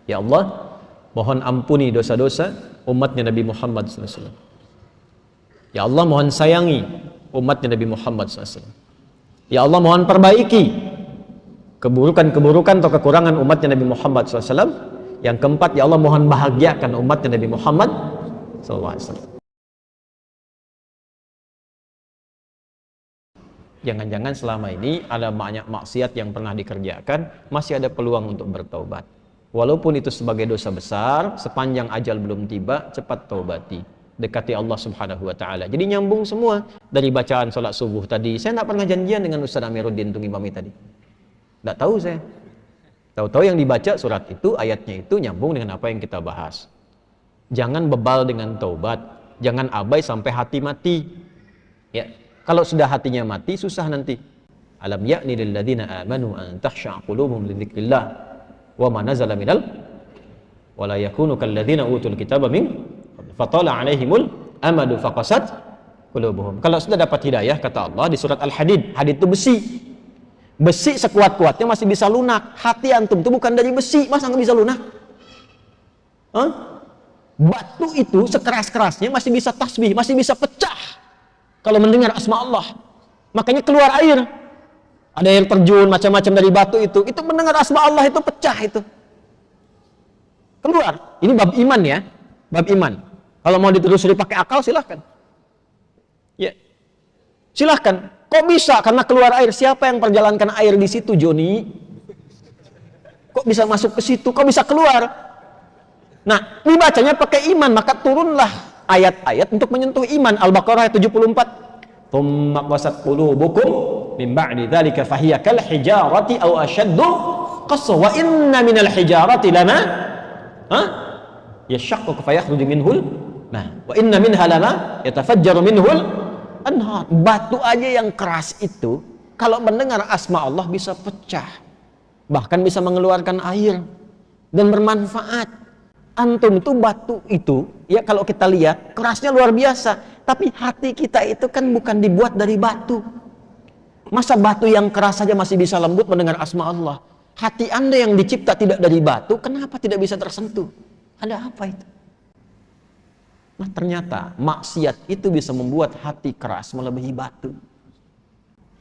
Ya Allah, mohon ampuni dosa-dosa umatnya Nabi Muhammad SAW. Ya Allah, mohon sayangi umatnya Nabi Muhammad SAW. Ya Allah, mohon perbaiki keburukan-keburukan atau kekurangan umatnya Nabi Muhammad SAW. Yang keempat, ya Allah, mohon bahagiakan umatnya Nabi Muhammad SAW. Jangan-jangan selama ini ada banyak maksiat yang pernah dikerjakan, masih ada peluang untuk bertaubat. Walaupun itu sebagai dosa besar, sepanjang ajal belum tiba, cepat taubati. Dekati Allah Subhanahu wa Ta'ala. Jadi nyambung semua dari bacaan sholat subuh tadi. Saya tidak pernah janjian dengan Ustaz Amiruddin Tunggi Mami tadi. Tidak tahu saya. Tahu-tahu yang dibaca surat itu, ayatnya itu nyambung dengan apa yang kita bahas. Jangan bebal dengan taubat. Jangan abai sampai hati mati. Ya. Kalau sudah hatinya mati, susah nanti. Alam ya'ni lil ladzina amanu an takhsha'a qulubuhum li dzikrillah wa ma nazala minal wa la yakunu kal ladzina utul kitaba min fatala 'alaihimul amadu faqasat qulubuhum. Kalau sudah dapat hidayah, kata Allah di surat Al-Hadid, hadid itu besi. Besi sekuat-kuatnya masih bisa lunak. Hati antum itu bukan dari besi, masa nggak bisa lunak? Batu itu sekeras-kerasnya masih bisa tasbih, masih bisa pecah kalau mendengar asma Allah. Makanya keluar air. Ada air terjun macam-macam dari batu itu mendengar asma Allah itu pecah itu. Keluar. Ini bab iman ya. Bab iman. Kalau mau ditelusuri pakai akal silahkan. Ya. Silahkan. Kok bisa? Karena keluar air. Siapa yang perjalankan air di situ, Joni? Kok bisa masuk ke situ? Kok bisa keluar? Nah, dibacanya pakai iman, maka turunlah ayat-ayat untuk menyentuh iman. Al-Baqarah ayat 74. Tsumma qasat qulubukum min ba'di dzalika fahiya kal hijarati aw ashaddu qaswa wa inna minal hijarati lama yashaqqu fa yakhruju minhul ma wa inna minha lama yatafajjaru minhul anhar. Batu aja yang keras itu kalau mendengar asma Allah bisa pecah, bahkan bisa mengeluarkan air dan bermanfaat. Antum itu batu itu, ya kalau kita lihat kerasnya luar biasa, tapi hati kita itu kan bukan dibuat dari batu. Masa batu yang keras saja masih bisa lembut mendengar asma Allah? Hati Anda yang dicipta tidak dari batu, kenapa tidak bisa tersentuh? Ada apa itu? Nah, ternyata maksiat itu bisa membuat hati keras melebihi batu.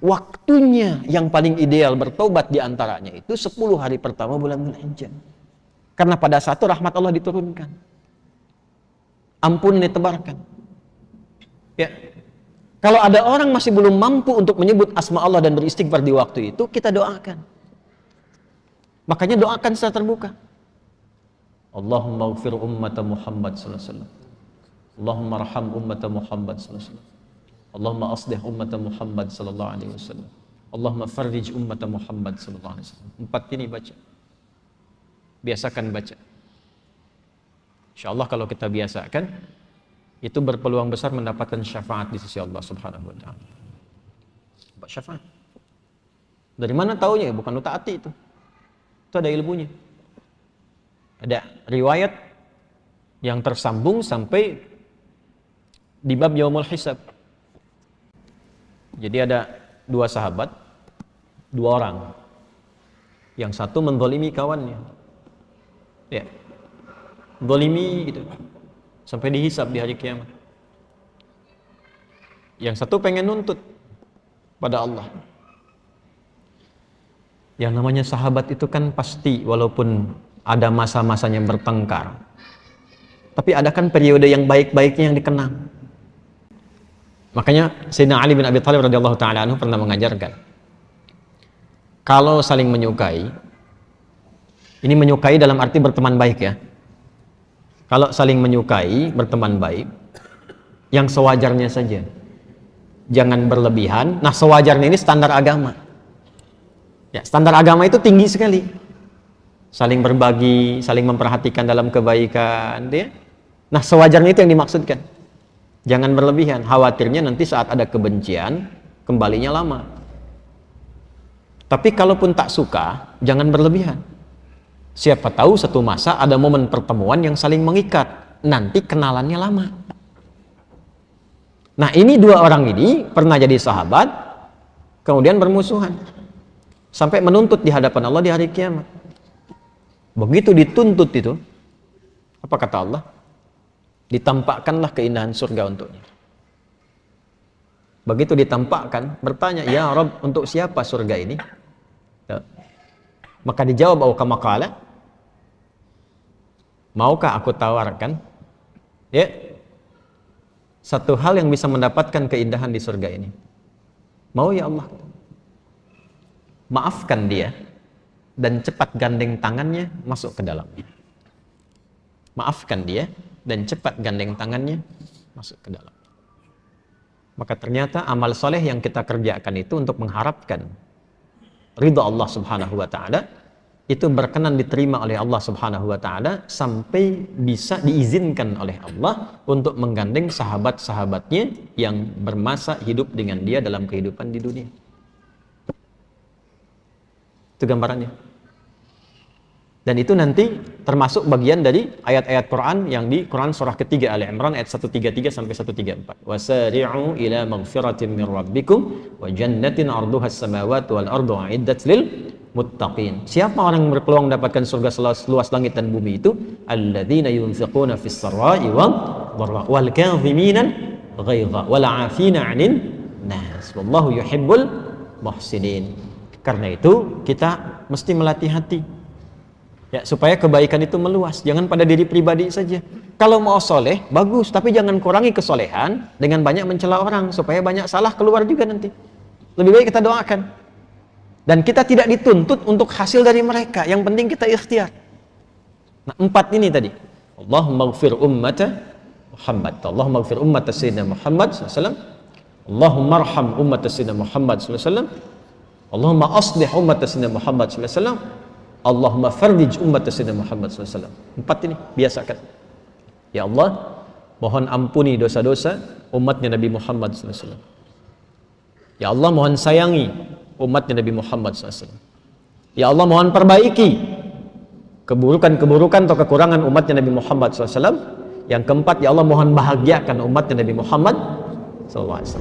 Waktunya yang paling ideal bertobat diantaranya itu 10 hari pertama bulan Dzulhijjah. Karena pada saat itu rahmat Allah diturunkan. Ampun ditebarkan. Ya. Kalau ada orang masih belum mampu untuk menyebut asma Allah dan beristighfar di waktu itu, kita doakan. Makanya doakan secara terbuka. Allahumma ighfir ummata Muhammad sallallahu alaihi wasallam. Allahumma arham ummata Muhammad sallallahu alaihi wasallam. Allahumma aslih ummata Muhammad sallallahu alaihi wasallam. Allahumma farrij ummata Muhammad sallallahu alaihi wasallam. 4 ini baca. Biasakan baca. InsyaAllah kalau kita biasakan, itu berpeluang besar mendapatkan syafaat di sisi Allah Subhanahu wa Ta'ala. Syafaat. Dari mana taunya? Bukan lu taati itu. Itu ada ilmunya. Ada riwayat yang tersambung sampai di bab Yaumul Hisab. Jadi ada 2 sahabat, 2 orang. Yang satu menzalimi kawannya. Ya, zalimi gitu sampai dihisab di hari kiamat. Yang satu pengen nuntut pada Allah. Yang namanya sahabat itu kan pasti walaupun ada masa-masanya bertengkar, tapi ada kan periode yang baik-baiknya yang dikenang. Makanya Sayyidina Ali bin Abi Thalib radhiyallahu ta'ala anhu pernah mengajarkan, kalau saling menyukai, ini menyukai dalam arti berteman baik ya. Kalau saling menyukai, berteman baik, yang sewajarnya saja. Jangan berlebihan. Nah, sewajarnya ini standar agama. Ya, standar agama itu tinggi sekali. Saling berbagi, saling memperhatikan dalam kebaikan, ya. Nah, sewajarnya itu yang dimaksudkan. Jangan berlebihan. Khawatirnya nanti saat ada kebencian, kembalinya lama. Tapi kalaupun tak suka, jangan berlebihan. Siapa tahu satu masa ada momen pertemuan yang saling mengikat, nanti kenalannya lama. Nah, ini 2 orang ini pernah jadi sahabat, kemudian bermusuhan sampai menuntut di hadapan Allah di hari kiamat. Begitu dituntut itu, apa kata Allah? Ditampakkanlah keindahan surga untuknya. Begitu ditampakkan, bertanya, ya Rabb, untuk siapa surga ini? Ya. Maka dijawab, kama qala, maukah aku tawarkan ya satu hal yang bisa mendapatkan keindahan di surga ini? Mau ya Allah? Maafkan dia dan cepat gandeng tangannya masuk ke dalamnya. Maafkan dia dan cepat gandeng tangannya masuk ke dalam. Maka ternyata amal soleh yang kita kerjakan itu untuk mengharapkan ridha Allah Subhanahu wa Ta'ala, itu berkenan diterima oleh Allah Subhanahu wa Ta'ala sampai bisa diizinkan oleh Allah untuk menggandeng sahabat-sahabatnya yang bermasa hidup dengan dia dalam kehidupan di dunia. Itu gambarannya. Dan itu nanti termasuk bagian dari ayat-ayat Quran yang di Quran surah ketiga Ali Imran ayat 133 sampai 134. Wasari'u ila maghfiratin min rabbikum wa jannatin 'arduhas samawati wal ardu 'iddat lil muttaqin. Siapa orang yang berpeluang mendapatkan surga seluas langit dan bumi itu? Alladzina yunfiquna fis sarai wal dharra wal kadhimina ghaidha wal 'afina 'anil nas. Wallahu yuhibbul muhsinin. Karena itu kita mesti melatih hati. Ya, supaya kebaikan itu meluas, jangan pada diri pribadi saja. Kalau mau soleh, bagus, tapi jangan kurangi kesolehan dengan banyak mencela orang, supaya banyak salah keluar juga nanti. Lebih baik kita doakan. Dan kita tidak dituntut untuk hasil dari mereka, yang penting kita ikhtiar. Nah, 4 ini tadi. Allahumma ighfir ummata Muhammad. Allahumma ighfir ummata Sayyidina Muhammad SAW. Allahumma arham ummata Sayyidina Muhammad SAW. Allahumma aslih ummata Sayyidina Muhammad SAW. Allahumma fardij umat Sayyidina Muhammad SAW. 4 ini biasakan. Ya Allah, mohon ampuni dosa-dosa umatnya Nabi Muhammad SAW. Ya Allah, mohon sayangi umatnya Nabi Muhammad SAW. Ya Allah, mohon perbaiki keburukan-keburukan atau kekurangan umatnya Nabi Muhammad SAW. Yang keempat, ya Allah, mohon bahagiakan umatnya Nabi Muhammad SAW.